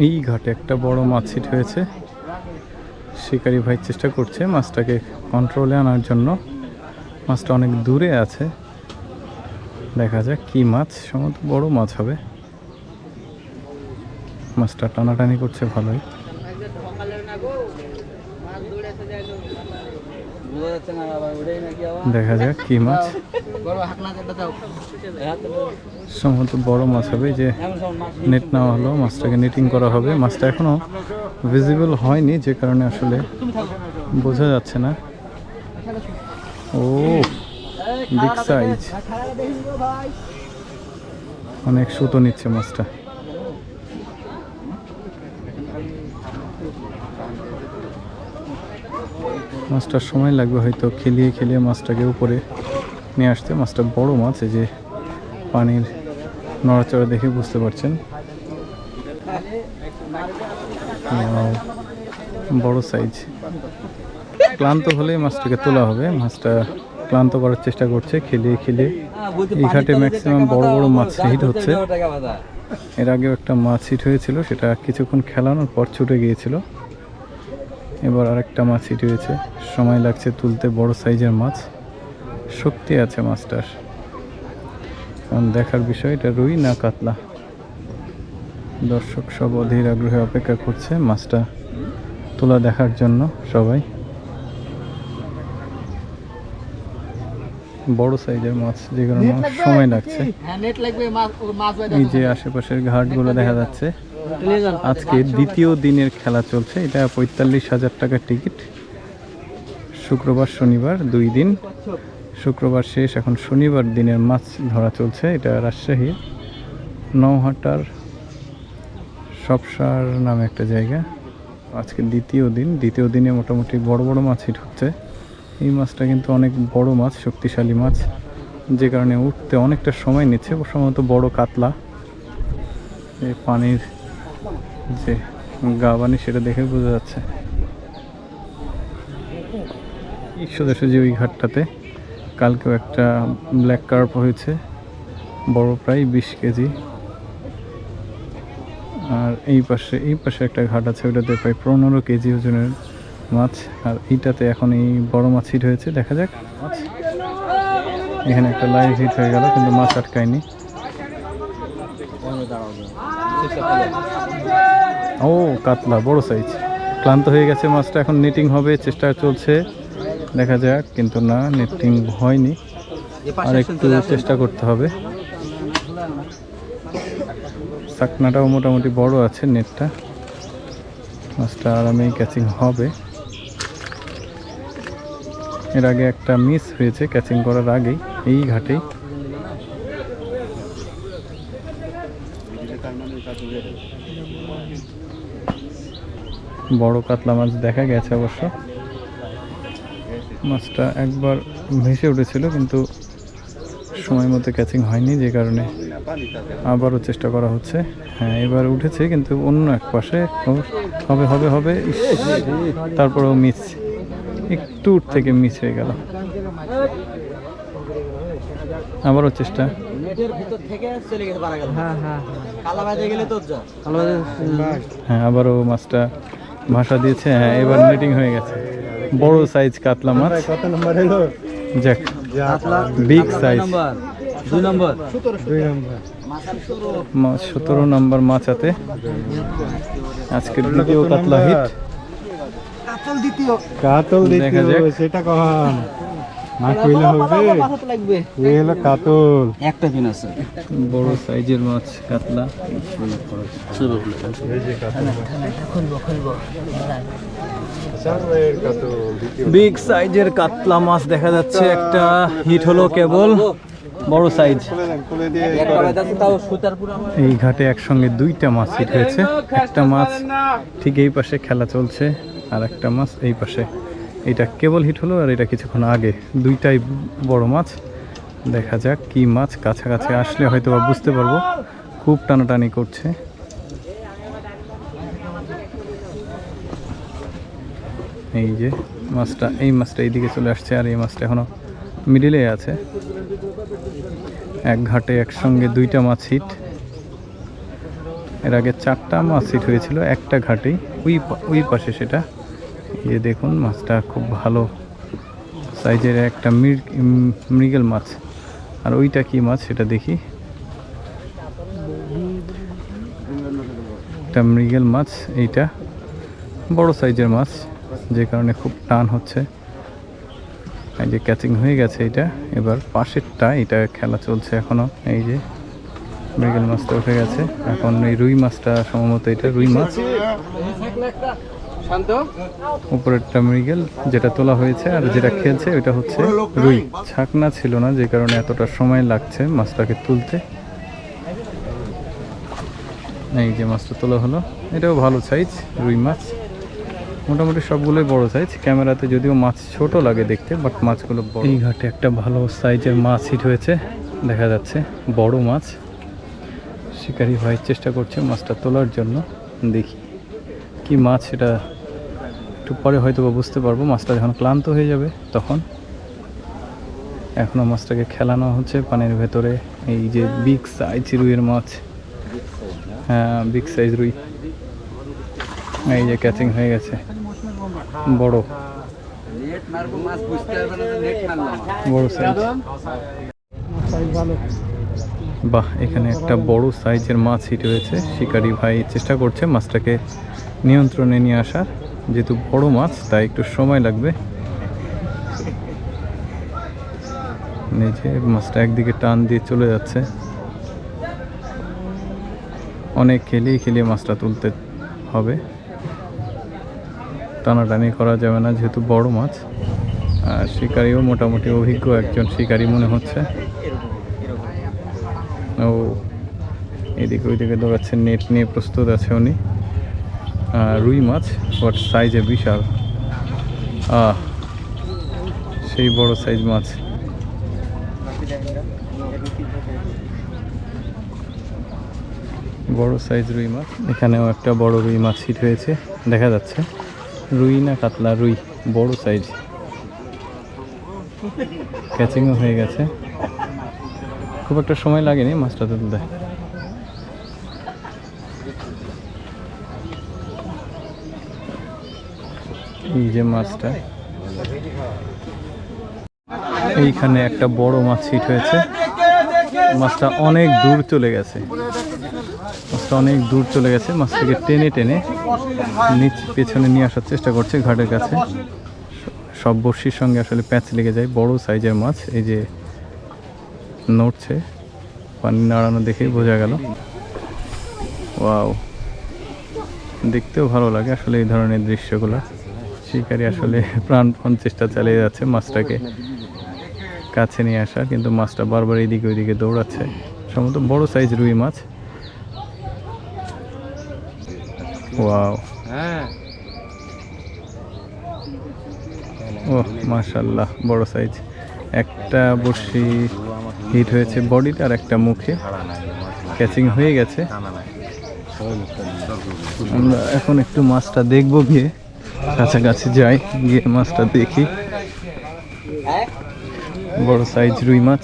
এই ঘাটে একটা বড় মাছ হিট হয়েছে। শিকারি ভাই চেষ্টা করছে মাছটাকে কন্ট্রোলে আনার জন্য। মাছটা অনেক দূরে আছে, দেখা যাক কি মাছ। সম্ভবত বড় মাছ হবে। মাছটা টানাটানি করছে ভালোই। দেখা যাক কি মাছ। সম্ভবত বড় মাছ হবে। যে নেট নেওয়া হলো, মাছটাকে নেটিং করা হবে। মাছটা এখনো ভিজিবল হয়নি, যে কারণে আসলে বোঝা যাচ্ছে না। ও বিগ সাইজ, অনেক সুতো নিচ্ছে মাছটা। মাছটার সময় লাগবে হয়তো খেলিয়ে খেলিয়ে মাছটাকে উপরে নিয়ে আসতে। মাছটা বড় মাছ, এই যে পানির নড়াচড়া দেখে বুঝতে পারছেন। বড় সাইজ। ক্লান্ত হলেই মাছটাকে তোলা হবে। মাছটা ক্লান্ত করার চেষ্টা করছে খেলিয়ে খেলিয়ে। এই ঘাটে ম্যাক্সিমাম বড় বড় মাছ হিট হচ্ছে। এর আগেও একটা মাছ হিট হয়েছিল, সেটা কিছুক্ষণ খেলানোর পর ছুটে গিয়েছিল। এবার আরেকটা মাছ হিট হয়েছে, সময় লাগছে তুলতে। বড় সাইজের মাছ, শক্তি আছে মাছটার। কারণ দেখার বিষয় এটা রুই না কাতলা। দর্শক সব অধীর আগ্রহে অপেক্ষা করছে মাছটা তোলা দেখার জন্য। সবাই বড় সাইজের মাছ, যে কারণে সময় লাগছে। এই যে আশেপাশের ঘাটগুলো দেখা যাচ্ছে। আজকে দ্বিতীয় দিনের খেলা চলছে। এটা 45,000 টাকার টিকিট। শুক্রবার শনিবার 2 দিন। শুক্রবার শেষ, এখন শনিবার দিনের মাছ ধরা চলছে। এটা রাজশাহীর নওহাটার সবসার নামে একটা জায়গা। আজকে দ্বিতীয় দিনে মোটামুটি বড় বড় মাছ হিট হচ্ছে। এই মাছটা কিন্তু অনেক বড় মাছ, শক্তিশালী মাছ, যে কারণে উঠতে অনেকটা সময় নিচ্ছে। সম্ভবত বড় কাতলা। এই পানির যে গাবানি সেটা দেখে বোঝা যাচ্ছে। সোজাসুজি ওই ঘাটটাতে কালকেও একটা ব্ল্যাক কার্প হয়েছে, বড়, প্রায় 20 কেজি। আর এই পাশে একটা ঘাট আছে, ওইটাতে প্রায় 15 কেজি ওজনের মাছ। আর এইটাতে এখন এই বড় মাছ হিট হয়েছে। দেখা যাক মাছ। এখানে একটা লাইভ হিট হয়ে গেল, কিন্তু মাছ আটকায়নি। ও কাতলা, বড় সাইজ। ক্লান্ত হয়ে গেছে মাছটা, এখন নেটিং হবে, চেষ্টা চলছে। দেখা যাক, কিন্তু না, নেটিং হয়নি। আর একটু চেষ্টা করতে হবে। চাকনাটাও মোটামুটি বড় আছে, নেটটা। মাছটা আরামেই ক্যাচিং হবে। এর আগে একটা মিস হয়েছে ক্যাচিং করার আগেই, এই ঘাটেই। বড় কাতলা মাছ দেখা গেছে অবশ্য। মাছটা একবার ভেসে উঠেছিল, কিন্তু সময় মতো ক্যাচিং হয়নি, যে কারণে আবারও চেষ্টা করা হচ্ছে। হ্যাঁ, এবার উঠেছে, কিন্তু অন্য এক পাশে। হবে হবে হবে, তারপরেও মিস, একটু থেকে মিস হয়ে গেল। আবারও চেষ্টা। হ্যাঁ, আবারও মাছটা ভাষা দিয়েছে। হ্যাঁ, এবার নেটিং হয়ে গেছে। বড় সাইজ কাতলা মাছ। কত নম্বর হলো? যাক, বিগ সাইজ। 2 নম্বর। 17 নম্বর মাছ হাতে। আজকের দ্বিতীয় কাতলা হিট। কাতল দ্বিতীয়, সেটা কখন না কইলে হবে? এই হলো কাতল। একটা দিন আছে বড় সাইজের মাছ কাতলা। বিগ সাইজের কাতলা মাছ দেখা যাচ্ছে। একটা হিট হলো কেবল, বড় সাইজ। এই ঘাটে একসঙ্গে 2টা মাছ হিট হয়েছে। একটা মাছ ঠিক এই পাশে খেলা চলছে, আর একটা মাছ এই পাশে। এটা কেবল হিট হলো, আর এটা কিছুক্ষণ আগে। 2টাই বড় মাছ। দেখা যাক কি মাছ। কাছাকাছি আসলে হয়তো বা বুঝতে পারবো। খুব টানাটানি করছে। এই যে মাছটা, এই মাছটা এইদিকে চলে আসছে, আর এই মাছটা এখনো মিডিলে আছে। এক ঘাটে একসঙ্গে 2টা মাছ হিট। এর আগে 4টা মাছ হিট হয়েছিল একটা ঘাটেই, ওই পাশে সেটা। এই যে দেখুন মাছটা খুব ভালো সাইজের একটা মৃগেল মাছ। আর ওইটা কি মাছ সেটা দেখি। একটা মৃগেল মাছ, এইটা বড় সাইজের মাছ, যে কারণে খুব টান হচ্ছে। এই যে ক্যাচিং হয়ে গেছে এটা। এবার পাশেরটা, এটা খেলা চলছে এখনো। এই যে মৃগেল মাছটা উঠে গেছে। এখন এই রুই মাছটা সম্ভবত, এটা রুই মাছ। উপরেরটা মৃগেল যেটা তোলা হয়েছে, আর যেটা খেলছে ওইটা হচ্ছে রুই। ছাকনা ছিল না, যে কারণে এতটা সময় লাগছে মাছটাকে তুলতে। এই যে মাছটা তোলা হলো, এটাও ভালো সাইজ রুই মাছ। মোটামুটি সবগুলোই বড় সাইজ। ক্যামেরাতে যদিও মাছ ছোট লাগে দেখতে, বাট মাছগুলো বড়। এই ঘাটে একটা ভালো সাইজের মাছ হিট হয়েছে, দেখা যাচ্ছে বড় মাছ। শিকারি ভাই চেষ্টা করছে মাছটা তোলার জন্য। দেখি কি মাছ সেটা একটু পরে হয়তো বুঝতে পারবো, মাছটা যখন ক্লান্ত হয়ে যাবে তখন। এখনো মাছটাকে খেলানো হচ্ছে পানির ভেতরে। এই যে বিগ সাইজ রুইয়ের মাছ, হ্যাঁ বিগ সাইজ রুই। এই যে ক্যাচিং হয়ে গেছে, বড় বড় সাইজ। বাহ, এখানে একটা বড় সাইজের মাছ হিট হয়েছে। শিকারি ভাই চেষ্টা করছে মাছটাকে নিয়ন্ত্রণে নিয়ে আসার। যেহেতু বড় মাছ তাই একটু সময় লাগবে। নিচে মাছটা একদিকে টান দিয়ে চলে যাচ্ছে। অনেক খেলিয়ে মাছটা তুলতে হবে, টানাটানি করা যাবে না যেহেতু বড় মাছ। আর শিকারিও মোটামুটি অভিজ্ঞ একজন শিকারি মনে হচ্ছে। ও এদিকে ওইদিকে দৌড়াচ্ছে, নেট নিয়ে প্রস্তুত আছে উনি। রুই মাছ, বাট সাইজে বিশাল। সেই বড় সাইজ মাছ। বড় সাইজ রুই মাছ। এখানেও একটা বড় রুই মাছ হিট হয়েছে, দেখা যাচ্ছে। রুই না কাতলা? রুই, বড় সাইজ। ক্যাচিংও হয়ে গেছে, খুব একটা সময় লাগেনি মাছটা তুলতে। এই যে মাছটা, এইখানে একটা বড় মাছ হিট হয়েছে। মাছটা অনেক দূর চলে গেছে, মাছটাকে টেনে নিচ পেছনে নিয়ে আসার চেষ্টা করছে ঘাটের কাছে। সব বড়শির সঙ্গে আসলে প্যাঁচ লেগে যায়। বড় সাইজের মাছ, এই যে নড়ছে, পানি নাড়ানো দেখেই বোঝা গেল। ওয়াও, দেখতেও ভালো লাগে আসলে এই ধরনের দৃশ্যগুলো। শিকারি আসলে প্রাণপণ চেষ্টা চালিয়ে যাচ্ছে মাছটাকে কাছে নিয়ে আসা, কিন্তু মাছটা বারবার এইদিকে ওইদিকে দৌড়াচ্ছে। সম্ভবত বড় সাইজ রুই মাছ। ওয়াও, ও মাশাআল্লাহ, বড় সাইজ। একটা বড়শি হিট হয়েছে বডিতে, আর একটা মুখে। ক্যাচিং হয়ে গেছে। আমরা এখন একটু মাছটা দেখবো, গিয়ে কাছাকাছি যাই, গিয়ে মাছটা দেখি। বড় সাইজ রুই মাছ।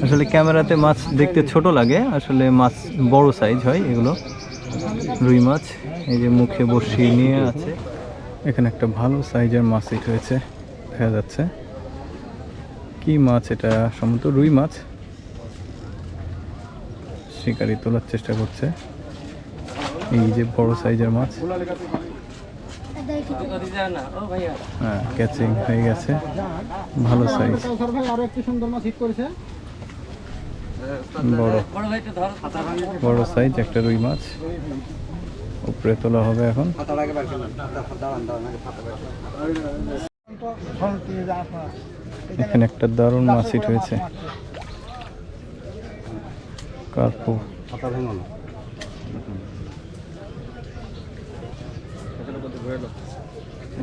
আসলে ক্যামেরাতে মাছ দেখতে ছোট লাগে, আসলে মাছ বড় সাইজ হয় এগুলো রুই মাছ। এই যে মুখে বড়শি নিয়ে আছে। এখানে একটা ভালো সাইজের মাছ হিট হয়েছে, দেখা যাচ্ছে। কি মাছ এটা? সম্ভবত রুই মাছ। শিকারি তোলার চেষ্টা করছে। এই যে বড় সাইজের মাছ। হ্যাঁ, ক্যাচিং হয়ে গেছে, ভালো সাইজ। বড় সাইজ একটা রুই মাছ উপরে তোলা হবে এখন। এখানে একটা দারুণ মাছ হিট হয়েছে, কার্পু।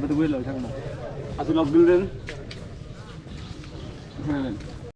Betul gue loh, jangan. Asal log dulu, Den.